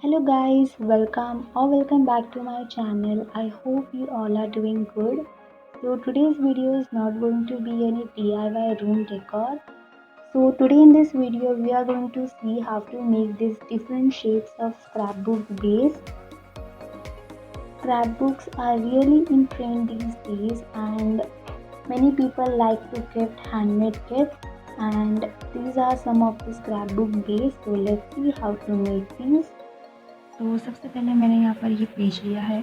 Hello guys, welcome back to my channel. I hope you all are doing good. So today's video is not going to be any DIY room decor. So today in this video we are going to see how to make these different shapes of scrapbook base. Scrapbooks are really in trend these days and many people like to gift handmade gifts, and these are some of the scrapbook base. So let's see how to make these. तो सबसे पहले मैंने यहाँ पर ये page लिया है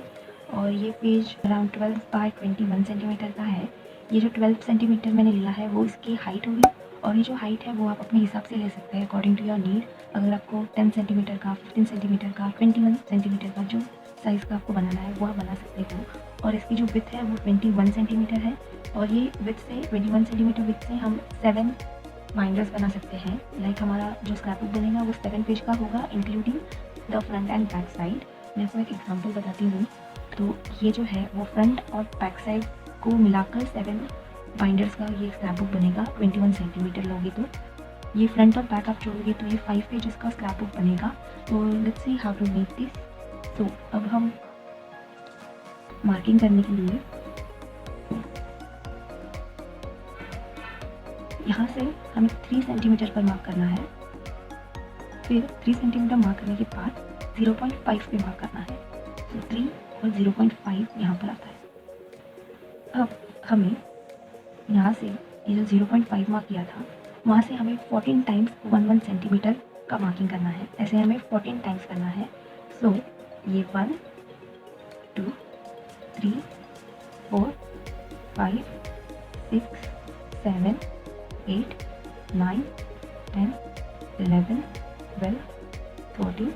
और ये पेज अराउंड 12 बाय 21 सेंटीमीटर का है। ये जो 12 सेंटीमीटर मैंने लिया है वो इसकी हाइट होगी और ये जो हाइट है वो आप अपने हिसाब से ले सकते हैं अकॉर्डिंग टू योर नीड। अगर आपको 10 सेंटीमीटर का, 15 सेंटीमीटर का, 21 सेंटीमीटर का जो साइज़ का आपको बनाना है वो आप बना सकते हो। और इसकी जो विड्थ है वो 21 सेंटीमीटर है और ये विड्थ से 21 सेंटीमीटर विड्थ से हम 7 बाइंडर्स बना सकते हैं। लाइक हमारा जो स्क्रैपबुक बनेगा वो 7 पेज का होगा including the front end back side. मैं आपको एक एग्जांपल बताती हूँ। तो ये जो है वो फ्रंट और बैक साइड को मिलाकर 7 बाइंडर्स का ये स्क्रैपबुक बनेगा। 21 सेंटीमीटर लोगे तो ये फ्रंट और बैक आप जोड़ोगे तो ये 5 पेजेस का स्क्रैपबुक बनेगा। तो let's see how to make this. तो अब हम मार्किंग करने के लिए यहाँ से हमें 3 सेंटीमीटर पर मार्क करना है। फिर 3 सेंटीमीटर मार्क करने के बाद 0.5 पे मार्क करना है। तो 3 और 0.5 यहाँ पर आता है। अब हमें यहाँ से ये जो 0.5 मार्क किया था वहाँ से हमें 14 टाइम्स 1 सेंटीमीटर का मार्किंग करना है। ऐसे हमें 14 टाइम्स करना है। सो ये 1 2 3 4 5 6 7 8 9 10 11 12 13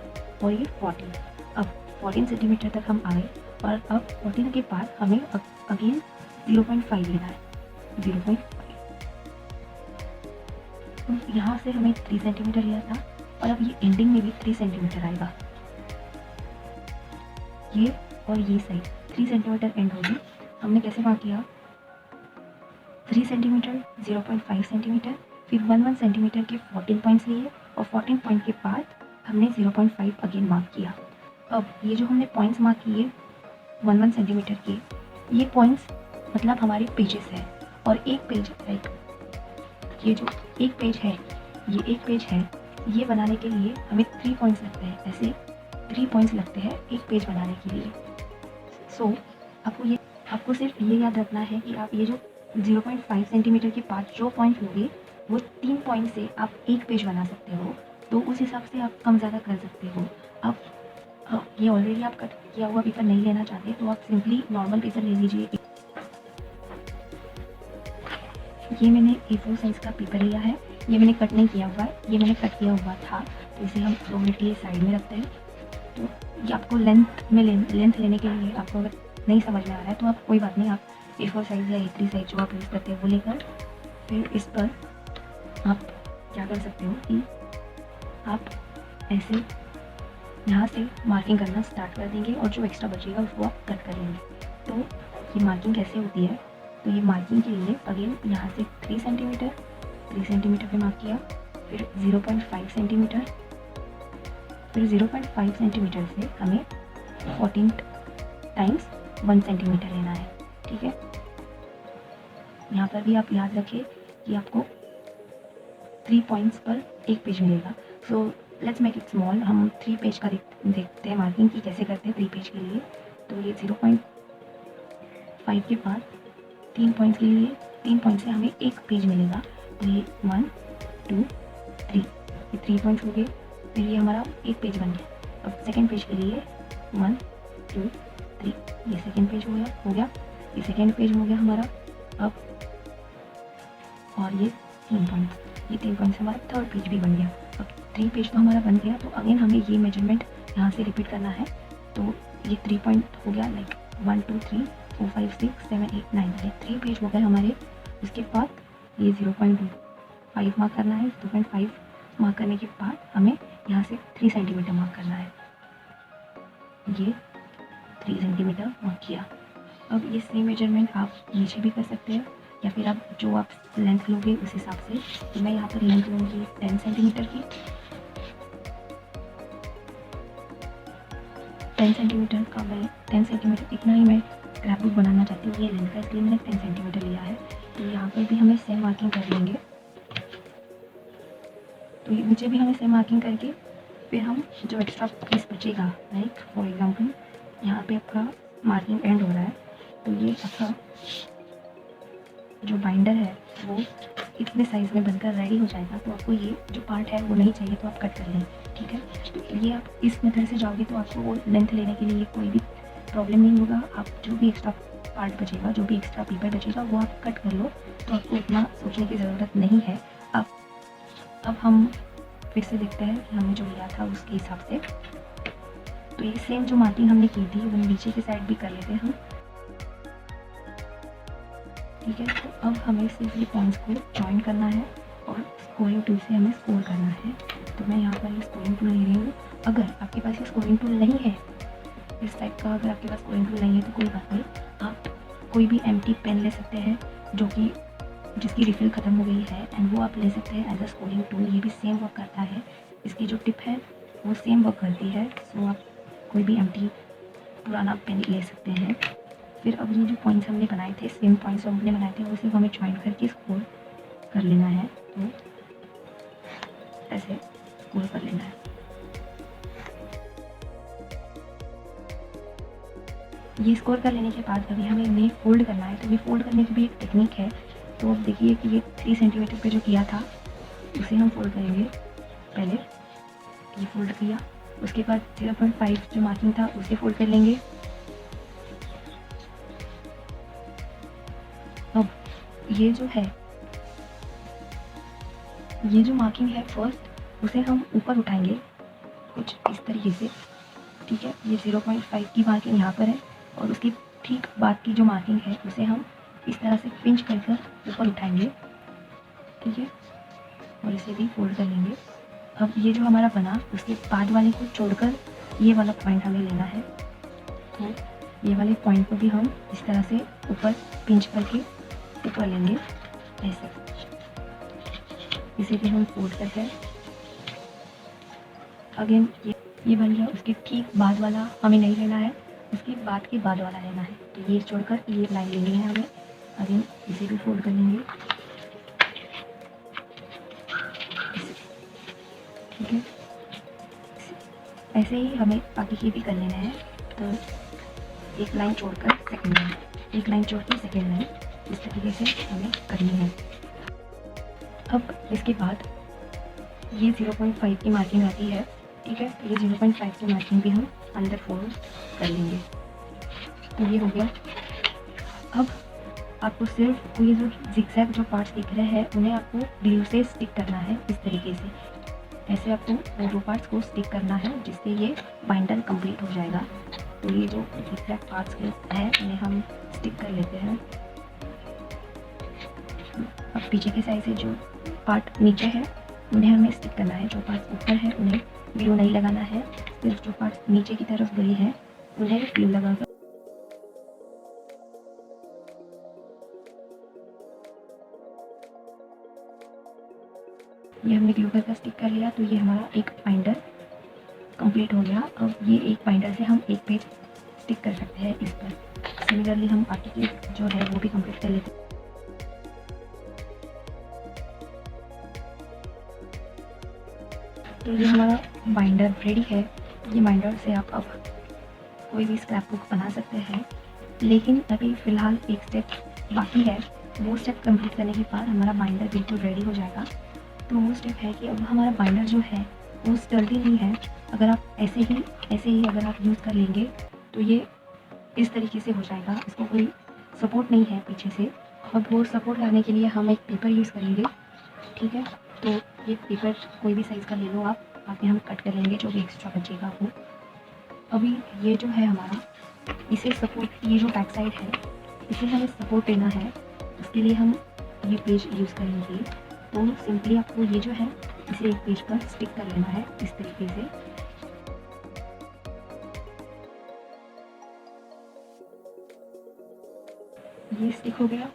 और ये 14। अब 14 सेंटीमीटर तक हम आए और अब 14 के बाद हमें अगेन 0.5 लेना है। 0.5 तो यहाँ से हमें 3 सेंटीमीटर लिया था और अब ये एंडिंग में भी 3 सेंटीमीटर आएगा। ये और ये साइड 3 सेंटीमीटर एंड होगी। हमने कैसे मार्क किया? 3 सेंटीमीटर, 0.5 सेंटीमीटर, फिर 1 सेंटीमीटर के 14 पॉइंट्स लिए और 14 पॉइंट के बाद हमने 0.5 अगेन मार्क किया। अब ये जो हमने पॉइंट्स मार्क किए 1 सेंटीमीटर के, ये पॉइंट्स मतलब हमारे पेजेस है। और एक पेज लाइक ये जो एक पेज है, ये एक पेज है, ये बनाने के लिए हमें 3 पॉइंट्स लगते हैं। ऐसे 3 पॉइंट्स लगते हैं एक पेज बनाने के लिए। सो आपको सिर्फ ये याद रखना है कि आप ये जो 0.5 सेंटीमीटर के बाद जो पॉइंट होंगे वो 3 पॉइंट से आप एक पेज बना सकते हो। तो उस हिसाब से आप कम ज़्यादा कर सकते हो। अब ये ऑलरेडी आप कट किया हुआ पेपर नहीं लेना चाहते तो आप सिंपली नॉर्मल पेपर ले लीजिए। ये मैंने A4 साइज़ का पेपर लिया है। ये मैंने कट नहीं किया हुआ है, ये मैंने कट किया हुआ था तो इसे हम 2 मिनट के लिए साइड में रखते हैं। तो ये आपको लेंथ लेने के लिए आपको अगर नहीं समझ में आ रहा है तो आप कोई बात नहीं, आप A4 साइज़ या A3 साइज़ जो आप यूज़ करते हैं वो लेकर फिर इस पर आप क्या कर सकते हो कि आप ऐसे यहाँ से मार्किंग करना स्टार्ट कर देंगे और जो एक्स्ट्रा बचेगा उसको आप कट कर लेंगे। तो ये मार्किंग कैसे होती है? तो ये मार्किंग के लिए अगेन यहाँ से 3 सेंटीमीटर पे मार्क किया, फिर 0.5 सेंटीमीटर, फिर 0.5 सेंटीमीटर से हमें 14 टाइम्स 1 सेंटीमीटर लेना है। ठीक है, यहाँ पर भी आप याद रखें कि आपको 3 पॉइंट्स पर एक पेज मिलेगा। So let's make it small. हम 3 पेज का देखते हैं मार्किंग की कैसे करते हैं 3 पेज के लिए। तो ये 0.5 के बाद 3 पॉइंट्स के लिए 3 पॉइंट से हमें एक पेज मिलेगा। तो ये 1 2 3, ये 3 पॉइंट्स हो गए। फिर ये हमारा एक पेज बन गया। अब सेकेंड पेज के लिए 1 2 3, ये सेकेंड पेज हो गया, ये सेकेंड पेज हो गया हमारा। अब और ये 3 पॉइंट्स से हमारा थर्ड पेज भी बन गया। अब 3 पेज तो हमारा बन गया तो अगेन हमें ये मेजरमेंट यहाँ से रिपीट करना है। तो ये 3 पॉइंट हो गया लाइक 1 2 3 4 5 6 7 8 9, ये 3 पेज हो गए हमारे। उसके बाद ये 0.5 मार्क करना है। 0.5 मार्क करने के बाद हमें यहाँ से 3 सेंटीमीटर मार्क करना है। ये 3 सेंटीमीटर मार्क किया। अब ये सेम मेजरमेंट आप नीचे भी कर सकते हैं या फिर आप जो आप लेंथ लोगे उस हिसाब से। तो मैं यहाँ पर लेंथ लूँगी 10 सेंटीमीटर की। 10 सेंटीमीटर का मैं 10 सेंटीमीटर इतना ही मैं स्क्रैप बुक बनाना चाहती हूँ, ये लेंथ का, इसलिए मैंने 10 सेंटीमीटर लिया है। तो यहाँ पर भी हमें सेम मार्किंग कर लेंगे। तो ये नीचे भी हमें सेम मार्किंग करके फिर हम जो एक्स्ट्रा पीस बचेगा, लाइक फॉर एग्जांपल यहाँ पे आपका मार्किंग एंड हो रहा है, तो ये आपका जो बाइंडर है वो इतने साइज़ में बनकर रेडी हो जाएगा। तो आपको ये जो पार्ट है वो नहीं चाहिए तो आप कट कर लें, ठीक है। तो ये आप इस मेथड से जाओगे तो आपको वो लेंथ लेने के लिए कोई भी प्रॉब्लम नहीं होगा। आप जो भी एक्स्ट्रा पार्ट बचेगा, जो भी एक्स्ट्रा पेपर बचेगा वो आप कट कर लो, तो आपको इतना सोचने की ज़रूरत नहीं है। अब हम फिर से देखते हैं कि हमने जो लिया था उसके हिसाब से। तो ये सेम जो मार्किंग हमने की थी वो नीचे की साइड भी कर लेते हैं हम, ठीक है। तो अब हमें सिर्फ ये पॉइंट्स को जॉइन करना है और स्कोरिंग टूल से हमें स्कोर करना है। तो मैं यहाँ पर ये स्कोरिंग टूल ले रही हूँ। अगर आपके पास ये स्कोरिंग टूल नहीं है इस टाइप का, अगर आपके पास स्कोरिंग टूल नहीं है तो कोई बात नहीं, आप कोई भी एम्प्टी पेन ले सकते हैं जो कि जिसकी रिफिल ख़त्म हो गई है, एंड वो आप ले सकते हैं एज अ स्कोरिंग टूल। ये भी सेम वर्क करता है, इसकी जो टिप है वो सेम वर्क करती है। सो आप कोई भी एम्प्टी पुराना पेन ले सकते हैं। फिर अब ये जो पॉइंट्स हमने बनाए थे, सेम पॉइंट्स हमने बनाए थे, वो सिर्फ हमें ज्वाइन करके स्कोर कर लेना है। तो ऐसे स्कोर कर लेना है। ये स्कोर कर लेने के बाद अभी हमें इन्हें फोल्ड करना है। तो ये फोल्ड करने की भी एक टेक्निक है। तो अब देखिए कि ये 3 सेंटीमीटर पे जो किया था उसे हम फोल्ड करेंगे। पहले ये फोल्ड किया, उसके बाद 0.5 जो मार्किंग था उसे फोल्ड कर लेंगे। अब ये जो है, ये जो मार्किंग है फर्स्ट उसे हम ऊपर उठाएंगे कुछ इस तरीके से, ठीक है। ये 0.5 की मार्किंग यहाँ पर है और उसकी ठीक बाद की जो मार्किंग है उसे हम इस तरह से पिंच कर ऊपर उठाएंगे, ठीक है, और इसे भी फोल्ड कर लेंगे। अब ये जो हमारा बना उसके बाद वाले को छोड़कर ये वाला पॉइंट हमें लेना है। तो ये वाले पॉइंट को भी हम इस तरह से ऊपर पिंच करके ऊपर लेंगे ऐसे। इसे भी हम फोल्ड करते हैं। अगेन ये बन गया। उसके ठीक बाद वाला हमें नहीं लेना है, उसके बाद के बाद वाला लेना है। तो ये छोड़कर ये लाइन लेनी है हमें। अगेन इसे भी फोल्ड कर लेंगे, ठीक है। ऐसे ही हमें बाकी के भी कर लेना है। तो एक लाइन छोड़कर सेकेंड लाइन, एक लाइन छोड़ के सेकेंड लाइन, इस तरीके से हमें करनी है। अब इसके बाद ये 0.5 की मार्किंग आती है, ठीक है। ये 0.5 की मार्किंग भी हम अंदर फोल्ड कर लेंगे। तो ये हो गया। अब आपको सिर्फ ये जो जिगजैग जो पार्ट्स दिख रहे हैं उन्हें आपको ग्लू से स्टिक करना है इस तरीके से। ऐसे आपको वो दो पार्ट्स को स्टिक करना है जिससे ये बाइंडर कंप्लीट हो जाएगा। तो ये जो जिगजैग पार्ट्स हैं उन्हें हम स्टिक कर लेते हैं। अब पीछे की साइड से जो पार्ट नीचे है उन्हें हमें स्टिक करना है। जो पार्ट ऊपर है उन्हें ग्लू नहीं लगाना है, सिर्फ जो पार्ट नीचे की तरफ गए हैं उन्हें ग्लू लगाकर ये हमने ग्लू करके स्टिक कर लिया। तो ये हमारा एक बाइंडर कंप्लीट हो गया। अब ये एक बाइंडर से हम एक पेज स्टिक कर सकते हैं इस पर। सिमिलरली हम बाकी के जो है वो भी कंप्लीट कर लेते हैं। तो ये हमारा बाइंडर रेडी है। ये बाइंडर से आप अब कोई भी स्क्रैप बुक बना सकते हैं, लेकिन अभी फ़िलहाल एक स्टेप बाकी है। वो स्टेप कंप्लीट करने के बाद हमारा बाइंडर बिल्कुल रेडी हो जाएगा। तो वो स्टेप है कि अब हमारा बाइंडर जो है वो स्टर्डी नहीं है। अगर आप ऐसे ही अगर आप यूज़ कर लेंगे तो ये इस तरीके से हो जाएगा। इसको कोई सपोर्ट नहीं है पीछे से। अब वो सपोर्ट लाने के लिए हम एक पेपर यूज़ करेंगे, ठीक है। तो ये पेपर कोई भी साइज़ का ले लो आप, बाकी हम कट कर लेंगे जो भी एक्स्ट्रा बचेगा वो। अभी ये जो है हमारा, इसे सपोर्ट, ये जो बैक साइड है इसे हमें सपोर्ट देना है। उसके लिए हम ये पेज यूज़ करेंगे। तो सिंपली आपको ये जो है इसे एक पेज पर स्टिक कर लेना है इस तरीके से। ये स्टिक हो गया।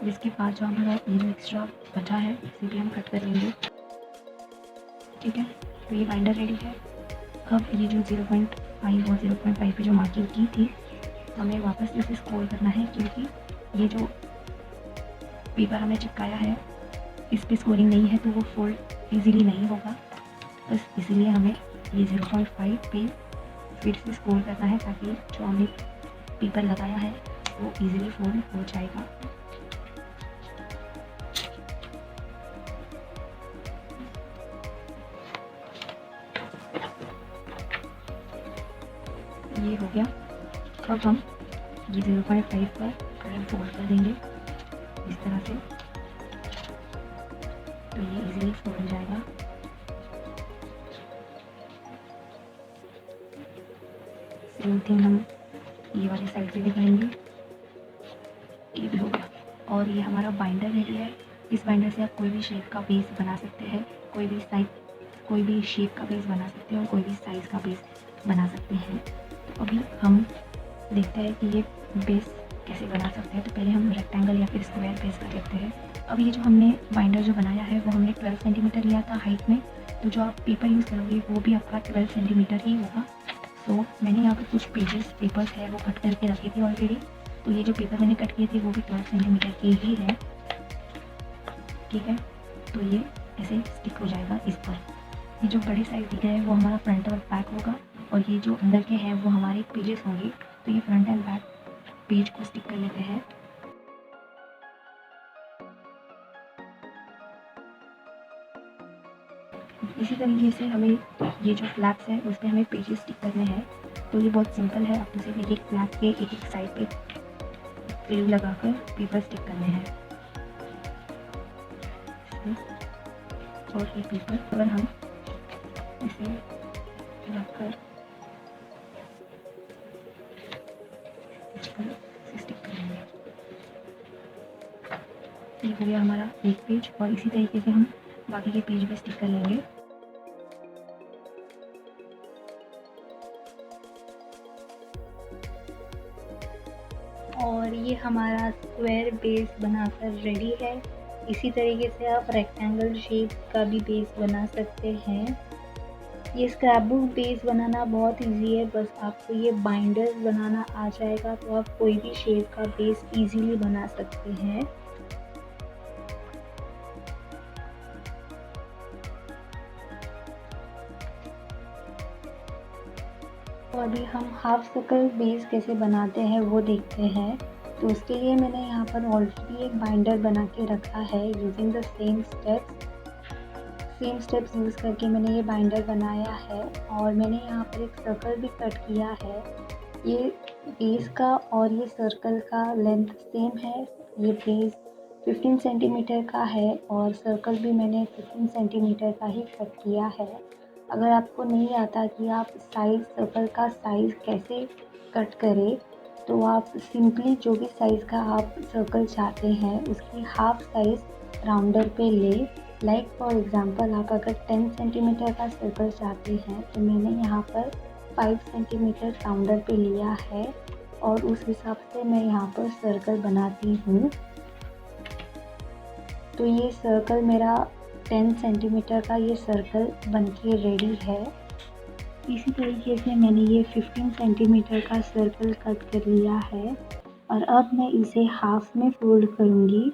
इसके बाद जो हमारा ये जो एक्स्ट्रा बचा है इसे भी हम कट कर लेंगे। ठीक है, तो ये बाइंडर रेडी है। अब ये जो 0.5 और 0.5 पे जो मार्किंग की थी हमें वापस इसे स्क्रॉल करना है, क्योंकि ये जो पेपर हमने चिपकाया है इस पे स्कोरिंग नहीं है तो वो फोल्ड इजीली नहीं होगा। बस इसीलिए हमें ये 0.5 पे फिर से स्क्रॉल करना है ताकि जो हमने पेपर लगाया है वो इजीली फोल्ड हो जाएगा। ये हो गया। अब हम ये 0.5 पर कलर फोल्ड कर देंगे इस तरह से, तो ये इजीली फोल्ड हो जाएगा। सेम थिंग हम ये वाली साइड से दिखाएंगे। ये भी हो गया। और ये हमारा बाइंडर रेडी है। इस बाइंडर से आप कोई भी शेप का बेस बना सकते हैं, कोई भी शेप का बेस बना सकते हैं और कोई भी साइज़ का बेस बना सकते हैं। तो अभी हम देखते हैं कि ये बेस कैसे बना सकते हैं। तो पहले हम रेक्टेंगल या फिर स्क्वायर बेस का देखते हैं। अब ये जो हमने बाइंडर जो बनाया है वो हमने 12 सेंटीमीटर लिया था हाइट में, तो जो आप पेपर यूज़ करोगे वो भी आपका 12 सेंटीमीटर ही होगा। तो मैंने यहाँ पर कुछ पेपर्स है वो कट करके रखे थे ऑलरेडी, तो ये जो पेपर मैंने कट किए थे वो भी 12 सेंटीमीटर के ही है। ठीक है, तो ये ऐसे स्टिक हो जाएगा इस पर। ये जो बड़ी साइज दिख रहा है वो हमारा फ्रंट और बैक होगा, और ये जो अंदर के हैं वो हमारे पेजेस होंगे। तो ये फ्रंट एंड बैक पेज को स्टिक कर लेते हैं। इसी तरीके से हमें ये जो फ्लैप्स है उस पर हमें पेजेस स्टिक करने हैं। तो ये बहुत सिंपल है, आपको सिर्फ एक एक फ्लैप के एक एक साइड पे ग्लू लगाकर पेपर स्टिक करने हैं। और ये पेपर अगर हम इसे रखकर स्टिक करेंगे, ये हो गया हमारा एक पेज। और इसी तरीके से हम बाकी के पेज पे स्टिक कर लेंगे। और ये हमारा स्क्वायर बेस बनाकर रेडी है। इसी तरीके से आप रेक्टेंगल शेप का भी बेस बना सकते हैं। ये स्क्रैप बुक बेस बनाना बहुत इजी है, बस आपको ये बाइंडर्स बनाना आ जाएगा तो आप कोई भी शेप का बेस इजीली बना सकते हैं। तो अभी हम हाफ सर्कल बेस कैसे बनाते हैं वो देखते हैं। तो उसके लिए मैंने यहाँ पर ऑलरेडी एक बाइंडर बना के रखा है using the same steps use करके मैंने ये बाइंडर बनाया है। और मैंने यहाँ पर एक सर्कल भी कट किया है। ये बेस का और ये सर्कल का लेंथ सेम है। ये बेस 15 सेंटीमीटर का है और सर्कल भी मैंने 15 सेंटीमीटर का ही कट किया है। अगर आपको नहीं आता कि आप सर्कल का साइज़ कैसे कट करें, तो आप सिंपली जो भी साइज़ का आप सर्कल चाहते हैं उसकी हाफ साइज़ राउंडर पे ले। लाइक फॉर एग्ज़ाम्पल आप अगर 10 सेंटीमीटर का सर्कल चाहते हैं तो मैंने यहाँ पर 5 सेंटीमीटर राउंडर पे लिया है और उस हिसाब से मैं यहाँ पर सर्कल बनाती हूँ। तो ये सर्कल मेरा 10 सेंटीमीटर का ये सर्कल बनके रेडी है। इसी तरीके से मैंने ये 15 सेंटीमीटर का सर्कल कट कर लिया है और अब मैं इसे हाफ में फोल्ड करूँगी।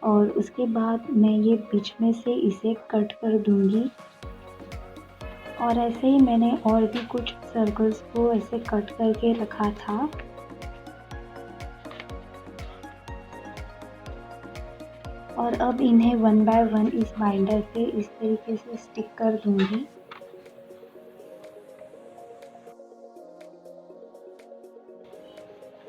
और उसके बाद मैं ये बीच में से इसे कट कर दूँगी। और ऐसे ही मैंने और भी कुछ सर्कल्स को ऐसे कट करके रखा था। और अब इन्हें 1 बाय 1 इस बाइंडर पे इस तरीके से स्टिक कर दूँगी।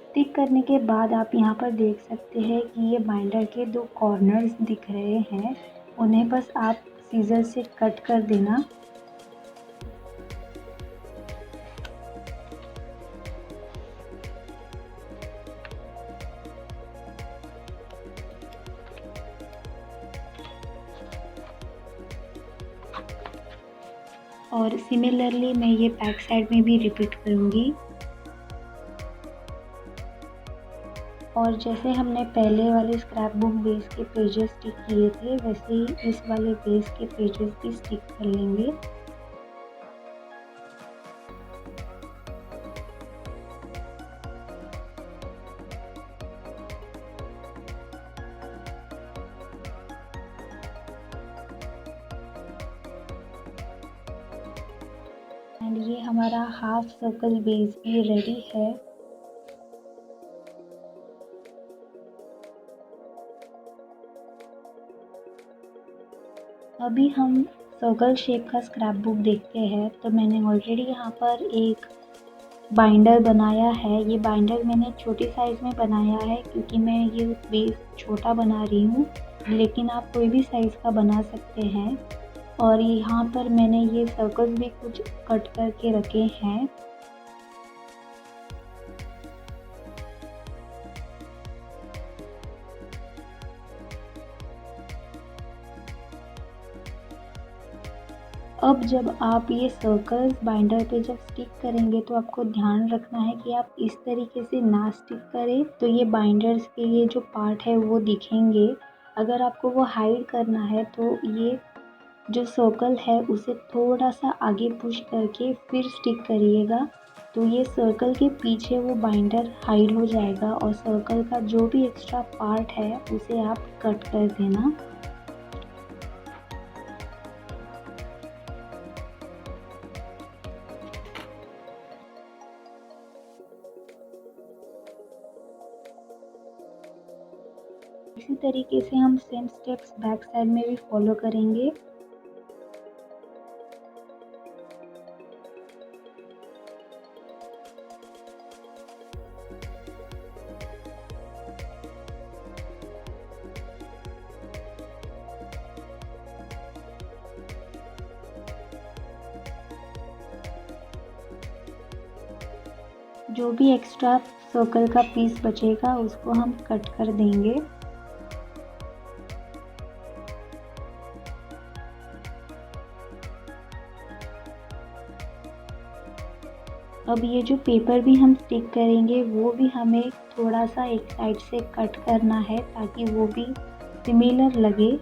स्टिक करने के बाद आप यहाँ पर देख सकते हैं कि ये बाइंडर के 2 कॉर्नर्स दिख रहे हैं, उन्हें बस आप सीजर से कट कर देना। और सिमिलरली मैं ये बैक साइड में भी रिपीट करूँगी। और जैसे हमने पहले वाले स्क्रैप बुक बेस के पेजेस स्टिक किए थे, वैसे ही इस वाले बेस के पेजेस भी स्टिक कर लेंगे। एंड ये हमारा हाफ सर्कल बेस भी रेडी है। अभी हम सर्कल शेप का स्क्रैप बुक देखते हैं। तो मैंने ऑलरेडी यहाँ पर एक बाइंडर बनाया है। ये बाइंडर मैंने छोटी साइज़ में बनाया है क्योंकि मैं ये बेस छोटा बना रही हूँ, लेकिन आप कोई भी साइज़ का बना सकते हैं। और यहाँ पर मैंने ये सर्कल्स भी कुछ कट करके रखे हैं। अब जब आप ये सर्कल्स बाइंडर पे जब स्टिक करेंगे तो आपको ध्यान रखना है कि आप इस तरीके से ना स्टिक करें, तो ये बाइंडर्स के ये जो पार्ट है वो दिखेंगे। अगर आपको वो हाइड करना है तो ये जो सर्कल है उसे थोड़ा सा आगे पुश करके फिर स्टिक करिएगा, तो ये सर्कल के पीछे वो बाइंडर हाइड हो जाएगा और सर्कल का जो भी एक्स्ट्रा पार्ट है उसे आप कट कर देना। इसी तरीके से हम सेम स्टेप्स बैक साइड में भी फॉलो करेंगे। जो भी एक्स्ट्रा सर्कल का पीस बचेगा उसको हम कट कर देंगे। अब ये जो पेपर भी हम स्टिक करेंगे वो भी हमें थोड़ा सा एक साइड से कट करना है ताकि वो भी सिमिलर लगे।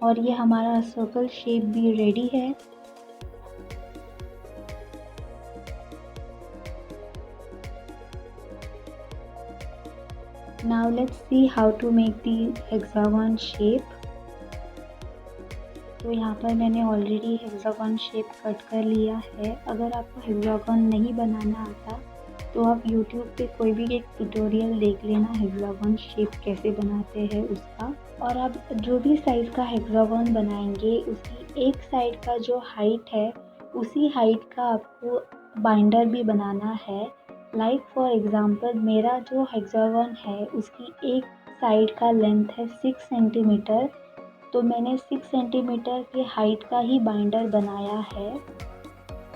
और ये हमारा सर्कल शेप भी रेडी है। Now let's see how to make the hexagon shape। तो यहाँ पर मैंने ऑलरेडी हेक्सागन शेप कट कर लिया है। अगर आपको हेक्सागन नहीं बनाना आता तो आप YouTube पे कोई भी एक ट्यूटोरियल देख लेना हेक्सागन शेप कैसे बनाते हैं उसका। और आप जो भी साइज़ का हेक्सागन बनाएंगे उसकी एक साइड का जो हाइट है उसी हाइट का आपको बाइंडर भी बनाना है। लाइक फॉर एग्ज़ाम्पल मेरा जो हेक्सागन है उसकी एक साइड का लेंथ है 6 सेंटीमीटर, तो मैंने 6 सेंटीमीटर के हाइट का ही बाइंडर बनाया है।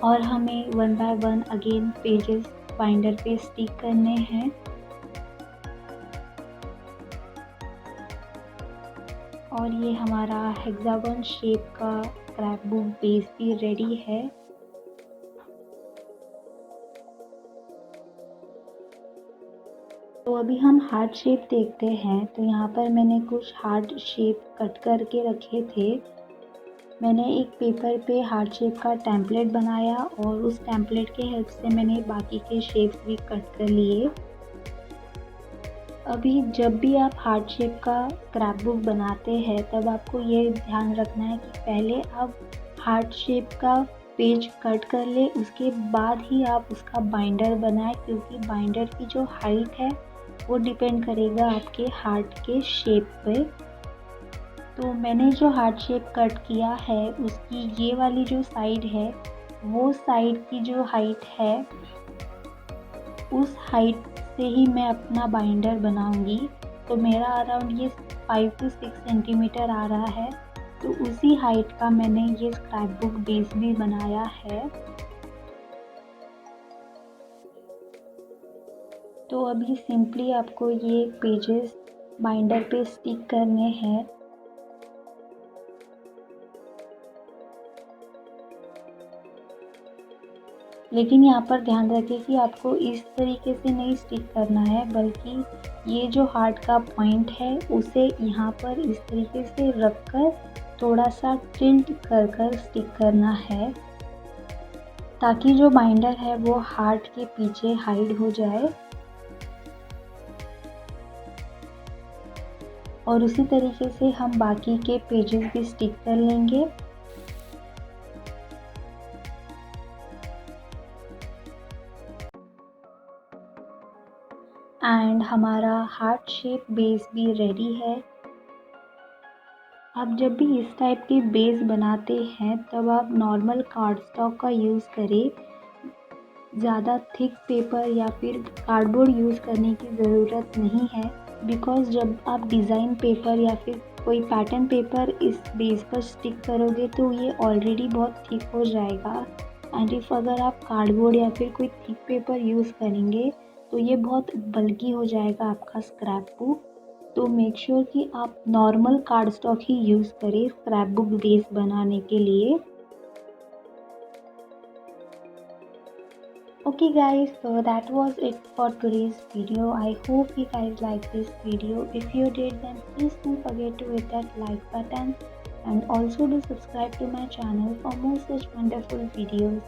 और हमें 1 बाय 1 अगेन पेजेस बाइंडर पे स्टिक करने हैं। और ये हमारा हेक्सागन शेप का स्क्रैप बुक बेस भी रेडी है। तो अभी हम हार्ट शेप देखते हैं। तो यहाँ पर मैंने कुछ हार्ट शेप कट करके रखे थे। मैंने एक पेपर पे हार्ट शेप का टेम्पलेट बनाया और उस टेम्पलेट के हेल्प से मैंने बाकी के शेप्स भी कट कर लिए। अभी जब भी आप हार्ट शेप का स्क्रैप बुक बनाते हैं तब आपको ये ध्यान रखना है कि पहले आप हार्ट शेप का पेज कट कर ले, उसके बाद ही आप उसका बाइंडर बनाएं, क्योंकि बाइंडर की जो हाइट है वो डिपेंड करेगा आपके हार्ट के शेप पे। तो मैंने जो हार्ट शेप कट किया है उसकी ये वाली जो साइड है वो साइड की जो हाइट है उस हाइट से ही मैं अपना बाइंडर बनाऊंगी। तो मेरा अराउंड ये 5 to 6 सेंटीमीटर आ रहा है, तो उसी हाइट का मैंने ये स्क्रैप बुक बेस भी बनाया है। तो अभी सिंपली आपको ये पेजेस बाइंडर पे स्टिक करने हैं। लेकिन यहाँ पर ध्यान रखें कि आपको इस तरीके से नहीं स्टिक करना है, बल्कि ये जो हार्ट का पॉइंट है उसे यहाँ पर इस तरीके से रख कर थोड़ा सा टिल्ट कर कर स्टिक करना है, ताकि जो बाइंडर है वो हार्ट के पीछे हाइड हो जाए। और उसी तरीके से हम बाकी के पेजेस भी स्टिक कर लेंगे। एंड हमारा हार्ट शेप बेस भी रेडी है। आप जब भी इस टाइप के बेस बनाते हैं तब आप नॉर्मल कार्डस्टॉक का यूज़ करें। ज़्यादा थिक पेपर या फिर कार्डबोर्ड यूज़ करने की ज़रूरत नहीं है, बिकॉज़ जब आप डिज़ाइन पेपर या फिर कोई पैटर्न पेपर इस बेस पर स्टिक करोगे तो ये ऑलरेडी बहुत थिक हो जाएगा। एंड इफ़ अगर आप कार्डबोर्ड या फिर कोई थिक पेपर यूज़ करेंगे तो ये बहुत बल्की हो जाएगा आपका स्क्रैप बुक। तो मेक श्योर कि आप नॉर्मल कार्डस्टॉक ही यूज़ करें स्क्रैप बुक बेस बनाने के लिए। Okay guys, so that was it for today's video. I hope you guys liked this video. If you did, then please don't forget to hit that like button and also do subscribe to my channel for more such wonderful videos.